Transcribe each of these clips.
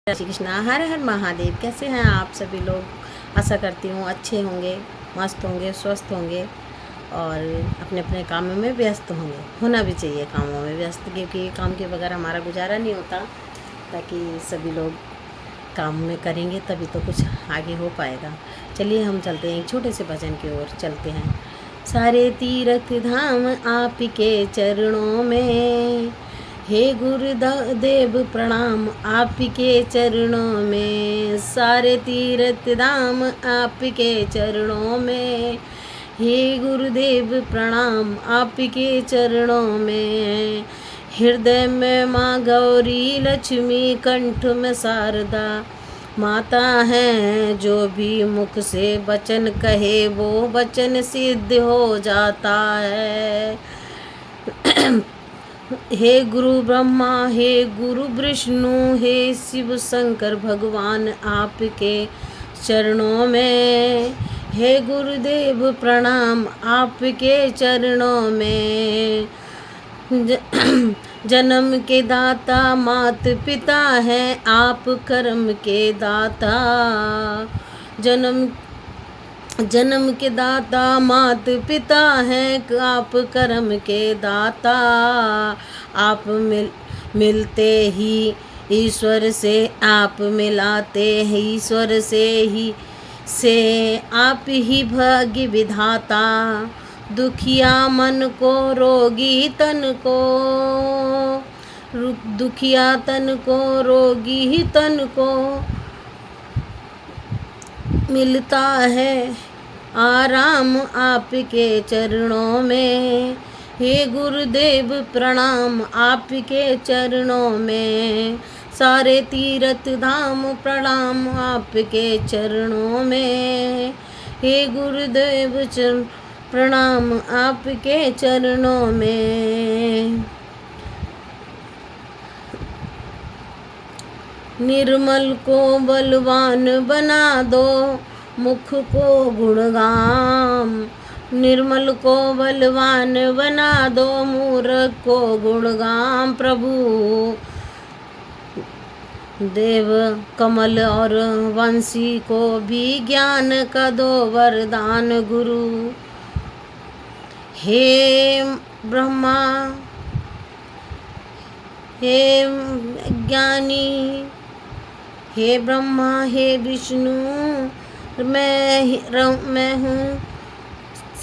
श्री कृष्णा। हर हर महादेव। कैसे हैं आप सभी लोग? आशा करती हूँ अच्छे होंगे, मस्त होंगे, स्वस्थ होंगे और अपने अपने कामों में व्यस्त होंगे। होना भी चाहिए कामों में व्यस्त, क्योंकि काम के बगैर हमारा गुजारा नहीं होता। ताकि सभी लोग काम में करेंगे तभी तो कुछ आगे हो पाएगा। चलिए हम चलते हैं एक छोटे से भजन की ओर चलते हैं। सारे तीर्थ धाम आपके चरणों में, हे गुरुदेव प्रणाम आपके चरणों में। सारे तीर्थ धाम आपके चरणों में, हे गुरुदेव प्रणाम आपके चरणों में। हृदय में माँ गौरी लक्ष्मी, कंठ में शारदा माता हैं। जो भी मुख से वचन कहे वो वचन सिद्ध हो जाता है। हे गुरु ब्रह्मा, हे गुरु विष्णु, हे शिव शंकर भगवान आपके चरणों में। हे गुरुदेव प्रणाम आपके चरणों में। जन्म के दाता मात पिता हैं आप, कर्म के दाता। जन्म के दाता मात पिता हैं आप, कर्म के दाता। आप मिलते ही ईश्वर से, आप मिलाते हैं ईश्वर से आप ही भाग्य विधाता। दुखिया मन को, रोगी तन को, दुखिया तन को, रोगी तन को मिलता है आराम आपके चरणों में। हे गुरुदेव प्रणाम आपके चरणों में। सारे तीर्थ धाम प्रणाम आपके चरणों में। हे गुरुदेव प्रणाम आपके चरणों में। निर्मल को बलवान बना दो, मुख को गुणगान। निर्मल को बलवान बना दो, मूर्ख को गुणगान। प्रभु देव कमल और वंशी को भी ज्ञान का दो वरदान गुरु। हे ब्रह्मा, हे ज्ञानी, हे ब्रह्मा, हे विष्णु, मैं हूँ,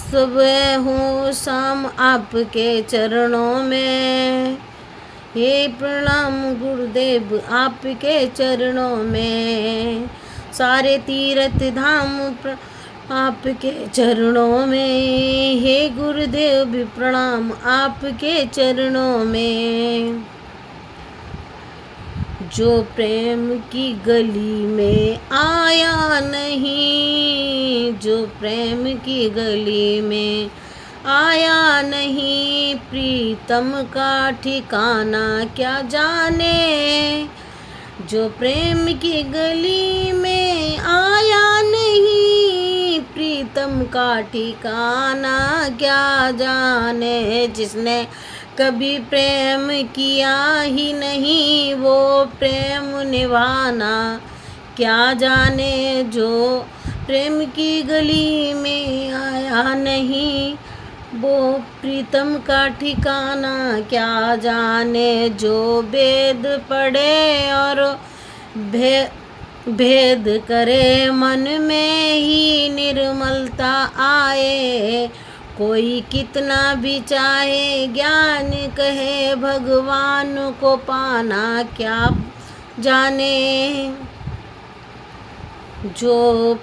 सुबह हूँ शाम आपके चरणों में। हे प्रणाम गुरुदेव आपके चरणों में। सारे तीर्थ धाम आपके चरणों में। हे गुरुदेव प्रणाम आपके चरणों में। जो प्रेम की गली में आया नहीं, जो प्रेम की गली में आया नहीं, प्रीतम का ठिकाना क्या जाने। जो प्रेम की गली में आया नहीं, प्रीतम का ठिकाना क्या जाने। जिसने कभी प्रेम किया ही नहीं, वो प्रेम निभाना क्या जाने। जो प्रेम की गली में आया नहीं, वो प्रीतम का ठिकाना क्या जाने। जो वेद पढ़े और भेद करे, मन में ही निर्मलता आए। कोई कितना भी चाहे ज्ञान कहे, भगवान को पाना क्या जाने। जो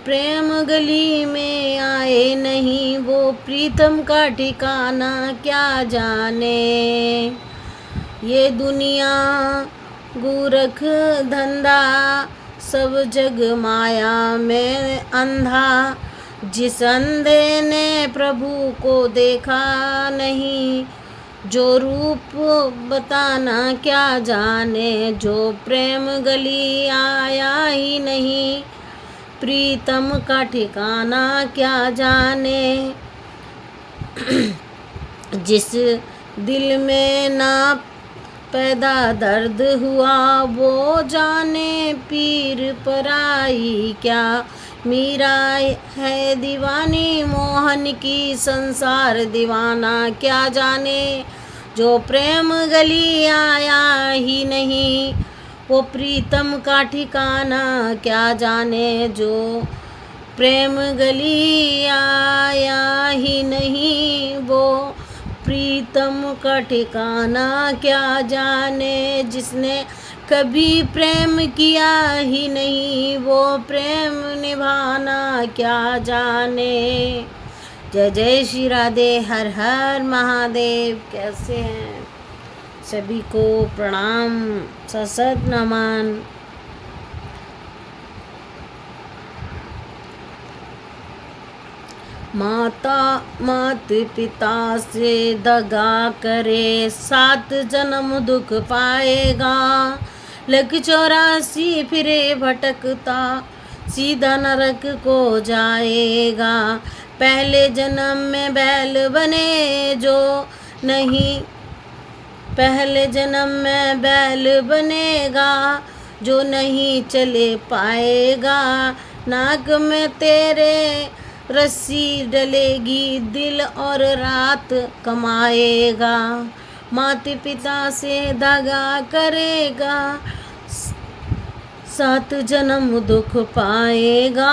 प्रेम गली में आए नहीं, वो प्रीतम का ठिकाना क्या जाने। ये दुनिया गोरख धंधा, सब जग माया में अंधा। जिस अंधे ने प्रभु को देखा नहीं, जो रूप बताना क्या जाने। जो प्रेम गली आया ही नहीं, प्रीतम का ठिकाना क्या जाने। जिस दिल में ना पैदा दर्द हुआ वो जाने पीर पराई क्या। मीरा है दीवानी मोहन की संसार दीवाना क्या जाने। जो प्रेम गली आया ही नहीं वो प्रीतम का ठिकाना क्या जाने। जो प्रेम गली आया ही नहीं वो प्रीतम का ठिकाना क्या जाने। जिसने कभी प्रेम किया ही नहीं वो प्रेम निभाना क्या जाने। जय जय श्री राधे, हर हर महादेव। कैसे हैं सभी को प्रणाम, सशत नमन। मात पिता से दगा करे 7 जन्म दुख पाएगा। लग 84 फिरे भटकता सीधा नरक को जाएगा। पहले जन्म में बैल बने जो नहीं, पहले जन्म में बैल बनेगा जो नहीं चले पाएगा। नाक में तेरे रस्सी डलेगी दिल और रात कमाएगा। माता पिता से दगा करेगा 7 जन्म दुख पाएगा।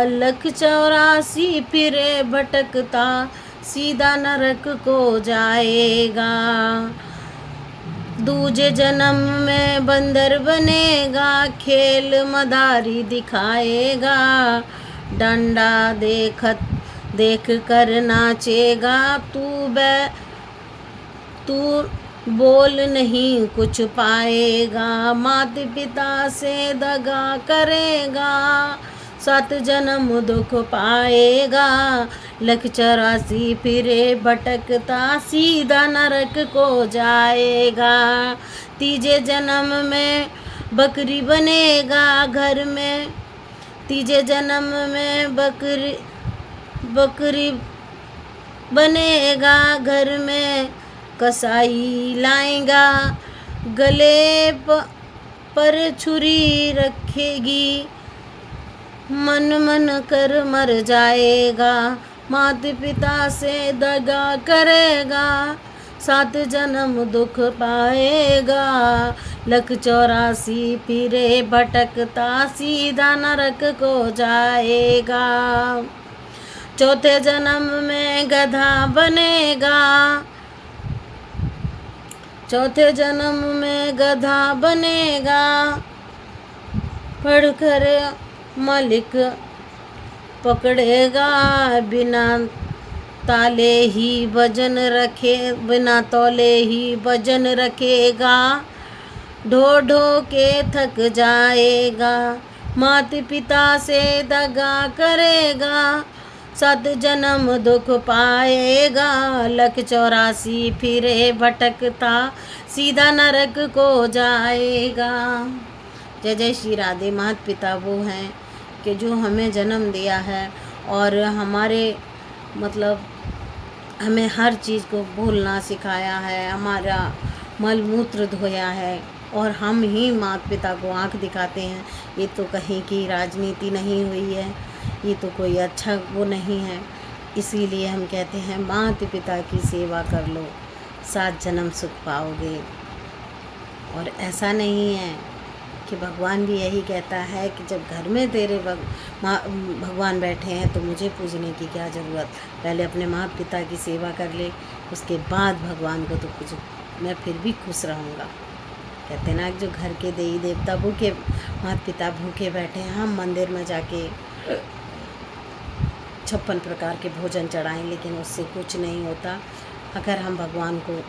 लख 84 फिरे भटकता सीधा नरक को जाएगा। दूजे जन्म में बंदर बनेगा खेल मदारी दिखाएगा। डंडा देख कर नाचेगा तू बोल नहीं कुछ पाएगा। माता पिता से दगा करेगा 7 जन्म दुख पाएगा। लख 84 फिरे भटकता सीधा नरक को जाएगा। तीजे जन्म में बकरी बनेगा घर में, तीजे जन्म में बकरी बनेगा घर में। कसाई लाएगा गले पर छुरी रखेगी मन कर मर जाएगा। माता पिता से दगा करेगा 7 जन्म दुख पाएगा। लख 84 फिरे भटकता सीधा नरक को जाएगा। चौथे जन्म में गधा बनेगा, चौथे जन्म में गधा बनेगा। पढ़कर मालिक पकड़ेगा बिना ताले ही वजन रखे, बिना तौले ही वजन रखेगा। ढो ढो के थक जाएगा। माता पिता से दगा करेगा 7 जन्म दुख पाएगा। लख 84 फिरे भटकता सीधा नरक को जाएगा। जय जय श्री राधे। माता पिता वो हैं कि जो हमें जन्म दिया है और हमारे मतलब हमें हर चीज़ को भूलना सिखाया है, हमारा मल मूत्र धोया है और हम ही माता पिता को आँख दिखाते हैं। ये तो कहीं की राजनीति नहीं हुई है, ये तो कोई अच्छा वो नहीं है। इसीलिए हम कहते हैं माता पिता की सेवा कर लो, 7 जन्म सुख पाओगे। और ऐसा नहीं है कि भगवान भी यही कहता है कि जब घर में तेरे भगवान बैठे हैं तो मुझे पूजने की क्या ज़रूरत, पहले अपने माता पिता की सेवा कर ले, उसके बाद भगवान को तो पूज, मैं फिर भी खुश रहूँगा। कहते ना जो घर के देवी देवता भूखे, माता पिता भूखे बैठे हैं, हम मंदिर में जाके 56 प्रकार के भोजन चढ़ाएं लेकिन उससे कुछ नहीं होता। अगर हम भगवान को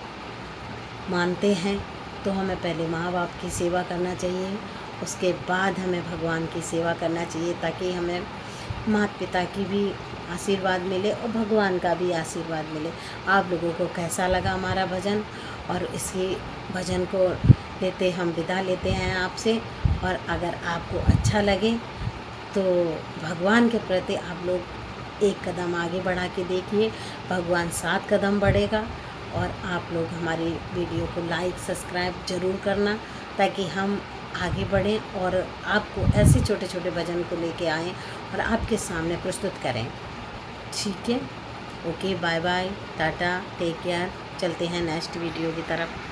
मानते हैं तो हमें पहले माँ बाप की सेवा करना चाहिए, उसके बाद हमें भगवान की सेवा करना चाहिए, ताकि हमें माता पिता की भी आशीर्वाद मिले और भगवान का भी आशीर्वाद मिले। आप लोगों को कैसा लगा हमारा भजन, और इसी भजन को लेते हम विदा लेते हैं आपसे। और अगर आपको अच्छा लगे तो भगवान के प्रति आप लोग 1 कदम आगे बढ़ा के देखिए, भगवान 7 कदम बढ़ेगा और आप लोग हमारी वीडियो को लाइक सब्सक्राइब ज़रूर करना, ताकि हम आगे बढ़ें और आपको ऐसे छोटे छोटे भजन को लेके आएँ और आपके सामने प्रस्तुत करें। ठीक है, okay, bye bye, tata, take care. चलते हैं नेक्स्ट वीडियो की तरफ।